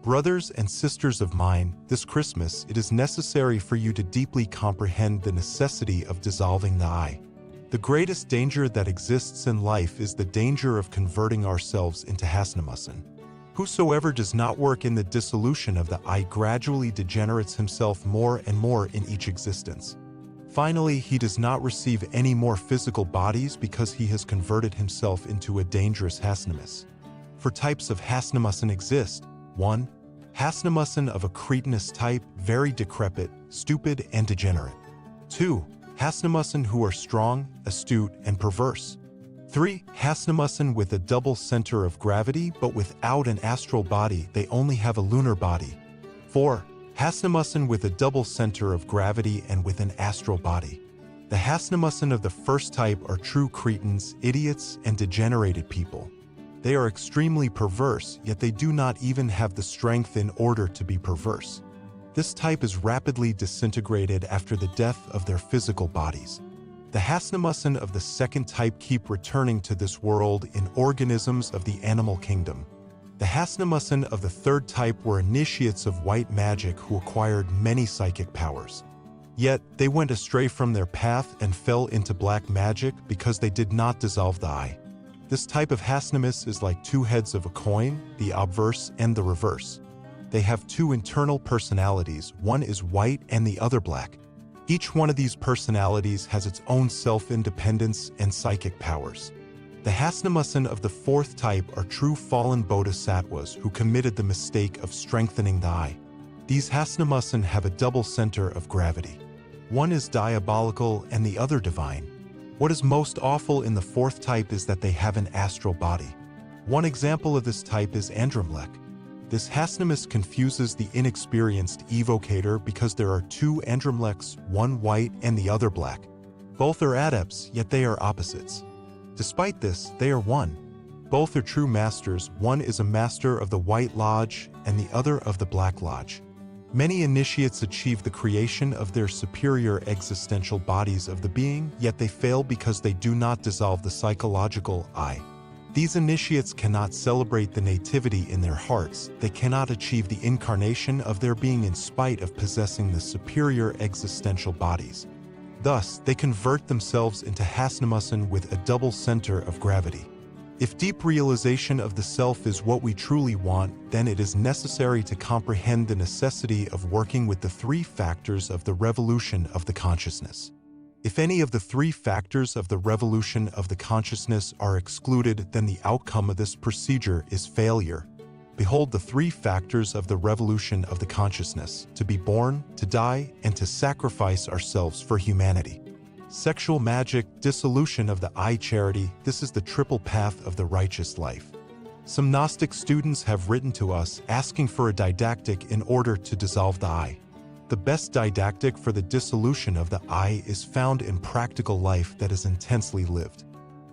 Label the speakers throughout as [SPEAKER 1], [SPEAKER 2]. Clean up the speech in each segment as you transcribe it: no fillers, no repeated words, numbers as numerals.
[SPEAKER 1] Brothers and sisters of mine, this Christmas it is necessary for you to deeply comprehend the necessity of dissolving the I. The greatest danger that exists in life is the danger of converting ourselves into hasnamussen. Whosoever does not work in the dissolution of the I gradually degenerates himself more and more in each existence. Finally, he does not receive any more physical bodies because he has converted himself into a dangerous hasnamus. For types of hasnamussen exist: 1. Hasnamussen of a cretinous type, very decrepit, stupid, and degenerate. 2. Hasnamussen who are strong, astute, and perverse. 3. Hasnamussen with a double center of gravity but without an astral body, they only have a lunar body. 4. Hasnamussen with a double center of gravity and with an astral body. The hasnamussen of the first type are true cretins, idiots, and degenerated people. They are extremely perverse, yet they do not even have the strength in order to be perverse. This type is rapidly disintegrated after the death of their physical bodies. The hasnamussen of the second type keep returning to this world in organisms of the animal kingdom. The hasnamussen of the third type were initiates of white magic who acquired many psychic powers. Yet, they went astray from their path and fell into black magic because they did not dissolve the I. This type of hasnamus is like two heads of a coin, the obverse and the reverse. They have two internal personalities, one is white and the other black. Each one of these personalities has its own self-independence and psychic powers. The hasnamussen of the fourth type are true fallen bodhisattvas who committed the mistake of strengthening the I. These hasnamussen have a double center of gravity. One is diabolical and the other divine. What is most awful in the fourth type is that they have an astral body. One example of this type is Andromlech. This hasnamus confuses the inexperienced evocator because there are two Andromlechs, one white and the other black. Both are adepts, yet they are opposites. Despite this, they are one. Both are true masters. One is a master of the White Lodge and the other of the Black Lodge. Many initiates achieve the creation of their superior existential bodies of the being, yet they fail because they do not dissolve the psychological I. These initiates cannot celebrate the nativity in their hearts. They cannot achieve the incarnation of their being in spite of possessing the superior existential bodies. Thus, they convert themselves into hasnamussen with a double center of gravity. If deep realization of the self is what we truly want, then it is necessary to comprehend the necessity of working with the three factors of the revolution of the consciousness. If any of the three factors of the revolution of the consciousness are excluded, then the outcome of this procedure is failure. Behold the three factors of the revolution of the consciousness: to be born, to die, and to sacrifice ourselves for humanity. Sexual magic, dissolution of the I, charity, this is the triple path of the righteous life. Some Gnostic students have written to us asking for a didactic in order to dissolve the I. The best didactic for the dissolution of the I is found in practical life that is intensely lived.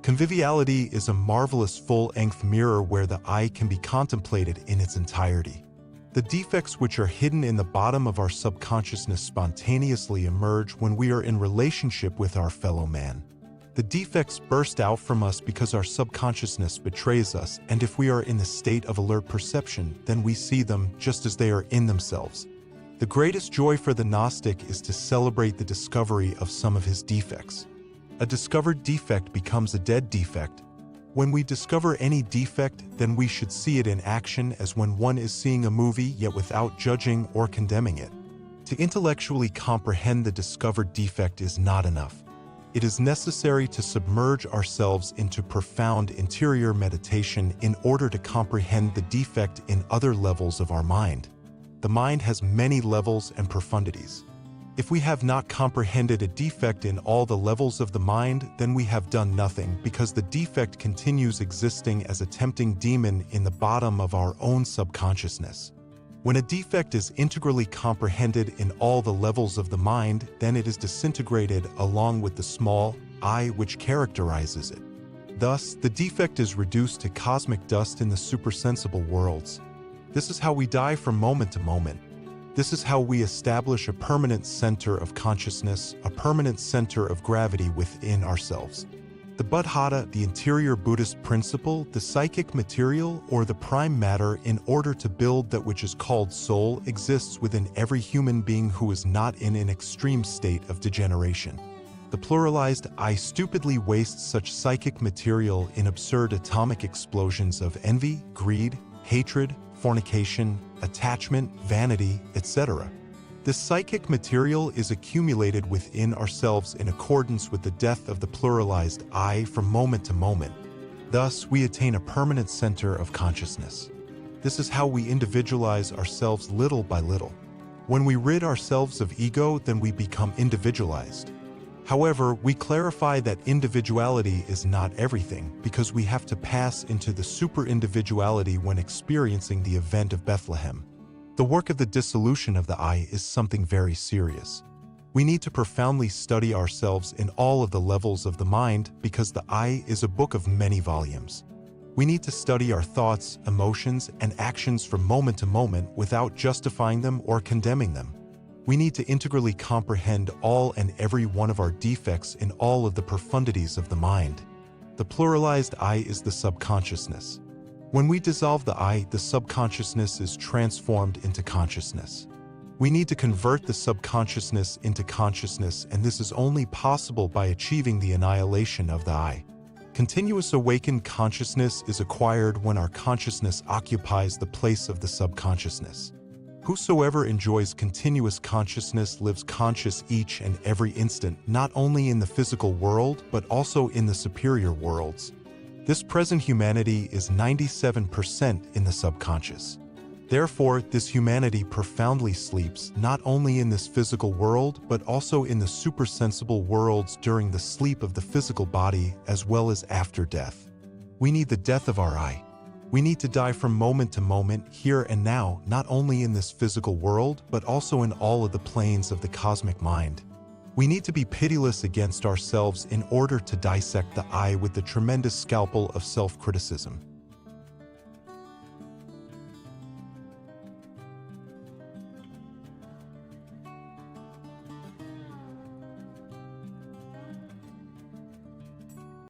[SPEAKER 1] Conviviality is a marvelous full-length mirror where the I can be contemplated in its entirety. The defects which are hidden in the bottom of our subconsciousness spontaneously emerge when we are in relationship with our fellow man. The defects burst out from us because our subconsciousness betrays us, and if we are in the state of alert perception, then we see them just as they are in themselves. The greatest joy for the Gnostic is to celebrate the discovery of some of his defects. A discovered defect becomes a dead defect. When we discover any defect, then we should see it in action as when one is seeing a movie yet without judging or condemning it. To intellectually comprehend the discovered defect is not enough. It is necessary to submerge ourselves into profound interior meditation in order to comprehend the defect in other levels of our mind. The mind has many levels and profundities. If we have not comprehended a defect in all the levels of the mind, then we have done nothing, because the defect continues existing as a tempting demon in the bottom of our own subconsciousness. When a defect is integrally comprehended in all the levels of the mind, then it is disintegrated along with the small I which characterizes it. Thus, the defect is reduced to cosmic dust in the supersensible worlds. This is how we die from moment to moment. This is how we establish a permanent center of consciousness, a permanent center of gravity within ourselves. The Buddhata, the interior Buddhist principle, the psychic material, or the prime matter in order to build that which is called soul exists within every human being who is not in an extreme state of degeneration. The pluralized I stupidly wastes such psychic material in absurd atomic explosions of envy, greed, hatred, fornication, attachment, vanity, etc. This psychic material is accumulated within ourselves in accordance with the death of the pluralized I from moment to moment. Thus, we attain a permanent center of consciousness. This is how we individualize ourselves little by little. When we rid ourselves of ego, then we become individualized. However, we clarify that individuality is not everything because we have to pass into the super-individuality when experiencing the event of Bethlehem. The work of the dissolution of the I is something very serious. We need to profoundly study ourselves in all of the levels of the mind because the I is a book of many volumes. We need to study our thoughts, emotions, and actions from moment to moment without justifying them or condemning them. We need to integrally comprehend all and every one of our defects in all of the profundities of the mind. The pluralized I is the subconsciousness. When we dissolve the I, the subconsciousness is transformed into consciousness. We need to convert the subconsciousness into consciousness, and this is only possible by achieving the annihilation of the I. Continuous awakened consciousness is acquired when our consciousness occupies the place of the subconsciousness. Whosoever enjoys continuous consciousness lives conscious each and every instant, not only in the physical world, but also in the superior worlds. This present humanity is 97% in the subconscious. Therefore, this humanity profoundly sleeps not only in this physical world, but also in the supersensible worlds during the sleep of the physical body as well as after death. We need the death of our I. We need to die from moment to moment, here and now, not only in this physical world, but also in all of the planes of the cosmic mind. We need to be pitiless against ourselves in order to dissect the I with the tremendous scalpel of self-criticism.